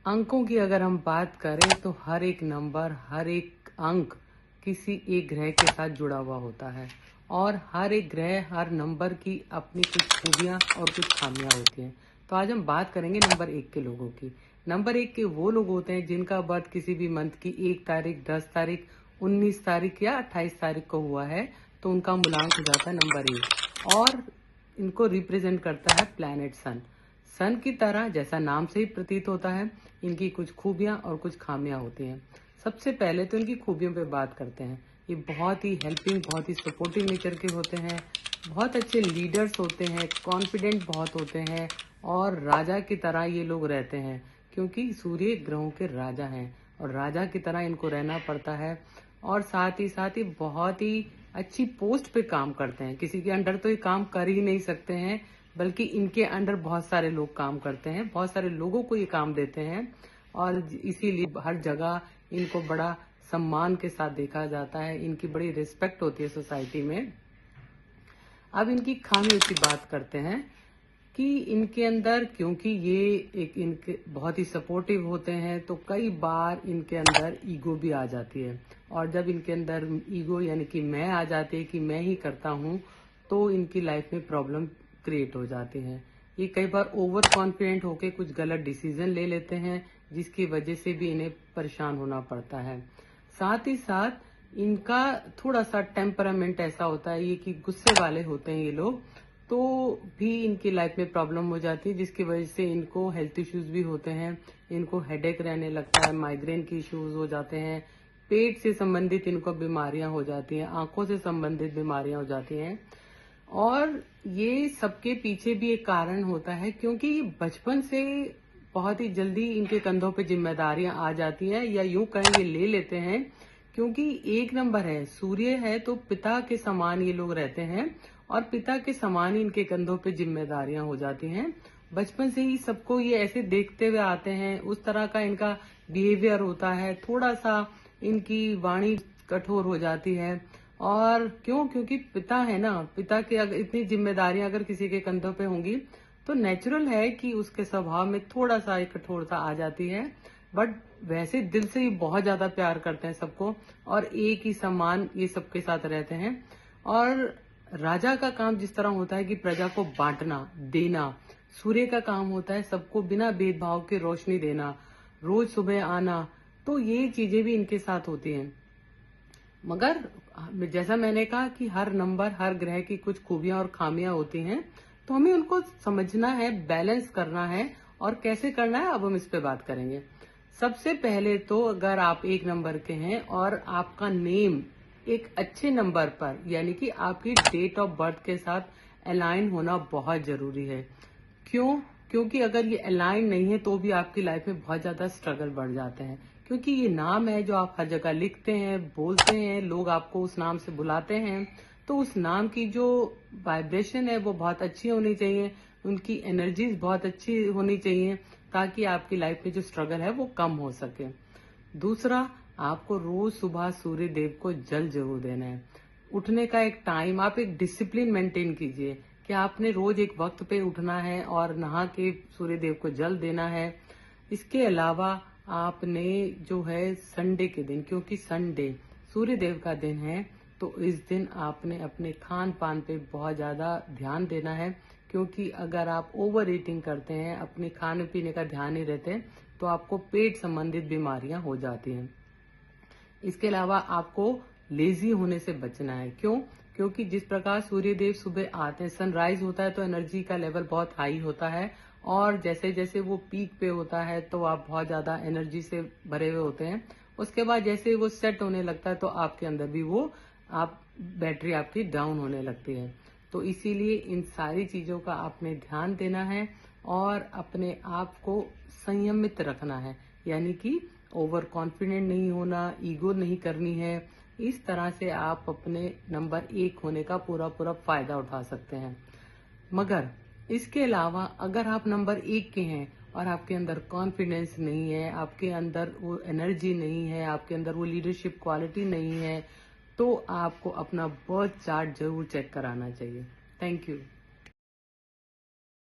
अंकों की अगर हम बात करें तो हर एक नंबर, हर एक अंक किसी एक ग्रह के साथ जुड़ा हुआ होता है और हर एक ग्रह, हर नंबर की अपनी कुछ खूबियां और कुछ खामियां होती हैं। तो आज हम बात करेंगे नंबर 1 के लोगों की। नंबर 1 के वो लोग होते हैं जिनका बर्थ किसी भी मंथ की 1 तारीख, 10 तारीख, 19 तारीख या 28 तारीख को हुआ है, तो उनका मूलांक हो जाता है नंबर 1 और इनको रिप्रेजेंट करता है प्लैनेट सन। सन की तरह, जैसा नाम से ही प्रतीत होता है, इनकी कुछ खूबियां और कुछ खामियां होती हैं। सबसे पहले तो इनकी खूबियों पे बात करते हैं। ये बहुत ही हेल्पिंग, बहुत ही सपोर्टिव नेचर के होते हैं, बहुत अच्छे लीडर्स होते हैं, कॉन्फिडेंट बहुत होते हैं और राजा की तरह ये लोग रहते हैं, क्योंकि सूर्य ग्रहों के राजा हैं और राजा की तरह इनको रहना पड़ता है। और साथ ही बहुत ही अच्छी पोस्ट पे काम करते हैं। किसी के अंडर तो ये काम कर ही नहीं सकते हैं, बल्कि इनके अंडर बहुत सारे लोग काम करते हैं, बहुत सारे लोगों को ये काम देते हैं और इसीलिए हर जगह इनको बड़ा सम्मान के साथ देखा जाता है। इनकी बड़ी रिस्पेक्ट होती है सोसाइटी में। अब इनकी खामियों की बात करते हैं कि इनके अंदर, क्योंकि ये एक इनके बहुत ही सपोर्टिव होते हैं, तो कई बार इनके अंदर ईगो भी आ जाती है और जब इनके अंदर ईगो यानी कि मैं आ जाती है कि मैं ही करता हूँ, तो इनकी लाइफ में प्रॉब्लम क्रिएट हो जाती है। ये कई बार ओवर कॉन्फिडेंट होकर कुछ गलत डिसीजन ले लेते हैं, जिसकी वजह से भी इन्हें परेशान होना पड़ता है। साथ ही साथ इनका थोड़ा सा टेम्परामेंट ऐसा होता है, ये कि गुस्से वाले होते हैं ये लोग, तो भी इनकी लाइफ में प्रॉब्लम हो जाती है, जिसकी वजह से इनको हेल्थ इश्यूज भी होते हैं। इनको हेडेक रहने लगता है, माइग्रेन की इश्यूज हो जाते हैं, पेट से संबंधित इनको बीमारियां हो जाती हैं, आंखों से संबंधित बीमारियां हो जाती हैं। और ये सबके पीछे भी एक कारण होता है, क्योंकि बचपन से बहुत ही जल्दी इनके कंधों पे जिम्मेदारियां आ जाती हैं, या यूं कहें ये ले लेते हैं, क्योंकि एक नंबर है, सूर्य है, तो पिता के समान ये लोग रहते हैं और पिता के समान ही इनके कंधों पे जिम्मेदारियां हो जाती हैं। बचपन से ही सबको ये ऐसे देखते हुए आते हैं, उस तरह का इनका बिहेवियर होता है। थोड़ा सा इनकी वाणी कठोर हो जाती है और क्योंकि पिता है ना, पिता की अगर इतनी जिम्मेदारियां अगर किसी के कंधों पे होंगी, तो नेचुरल है कि उसके स्वभाव में थोड़ा सा एक कठोरता आ जाती है। बट वैसे दिल से ही बहुत ज्यादा प्यार करते हैं सबको और एक ही समान ये सबके साथ रहते हैं। और राजा का काम जिस तरह होता है कि प्रजा को बांटना, देना, सूर्य का काम होता है सबको बिना भेदभाव के रोशनी देना, रोज सुबह आना, तो ये चीजें भी इनके साथ होती हैं। मगर जैसा मैंने कहा कि हर नंबर, हर ग्रह की कुछ खूबियां और खामियां होती हैं, तो हमें उनको समझना है, बैलेंस करना है। और कैसे करना है, अब हम इस पे बात करेंगे। सबसे पहले तो अगर आप 1 नंबर के हैं और आपका नेम एक अच्छे नंबर पर, यानी कि आपकी डेट ऑफ बर्थ के साथ अलाइन होना बहुत जरूरी है। क्यों? क्योंकि अगर ये अलाइन नहीं है तो भी आपकी लाइफ में बहुत ज्यादा स्ट्रगल बढ़ जाते हैं, क्योंकि ये नाम है जो आप हर जगह लिखते हैं, बोलते हैं, लोग आपको उस नाम से बुलाते हैं, तो उस नाम की जो वाइब्रेशन है वो बहुत अच्छी होनी चाहिए, उनकी एनर्जीज बहुत अच्छी होनी चाहिए, ताकि आपकी लाइफ में जो स्ट्रगल है वो कम हो सके। दूसरा, आपको रोज सुबह सूर्य देव को जल जरूर देना है। उठने का एक टाइम, आप एक डिसिप्लिन मेंटेन कीजिए कि आपने रोज एक वक्त पे उठना है और नहा के सूर्य देव को जल देना है। इसके अलावा आपने जो है संडे के दिन, क्योंकि संडे सूर्य देव का दिन है, तो इस दिन आपने अपने खान पान पे बहुत ज्यादा ध्यान देना है, क्योंकि अगर आप ओवर ईटिंग करते हैं, अपने खाने पीने का ध्यान नहीं रहते, तो आपको पेट संबंधित बीमारियां हो जाती हैं। इसके अलावा आपको लेजी होने से बचना है। क्यों? क्योंकि जिस प्रकार सूर्य देव सुबह आते हैं, सनराइज होता है तो एनर्जी का लेवल बहुत हाई होता है और जैसे जैसे वो पीक पे होता है तो आप बहुत ज्यादा एनर्जी से भरे हुए होते हैं। उसके बाद जैसे वो सेट होने लगता है तो आपके अंदर भी वो आप बैटरी आपकी डाउन होने लगती है। तो इसीलिए इन सारी चीजों का आपने ध्यान देना है और अपने आप को संयमित रखना है, यानी कि ओवर कॉन्फिडेंट नहीं होना, ईगो नहीं करनी है। इस तरह से आप अपने नंबर 1 होने का पूरा पूरा फायदा उठा सकते हैं। मगर इसके अलावा अगर आप नंबर 1 के हैं और आपके अंदर कॉन्फिडेंस नहीं है, आपके अंदर वो एनर्जी नहीं है, आपके अंदर वो लीडरशिप क्वालिटी नहीं है, तो आपको अपना बर्थ चार्ट जरूर चेक कराना चाहिए। Thank you.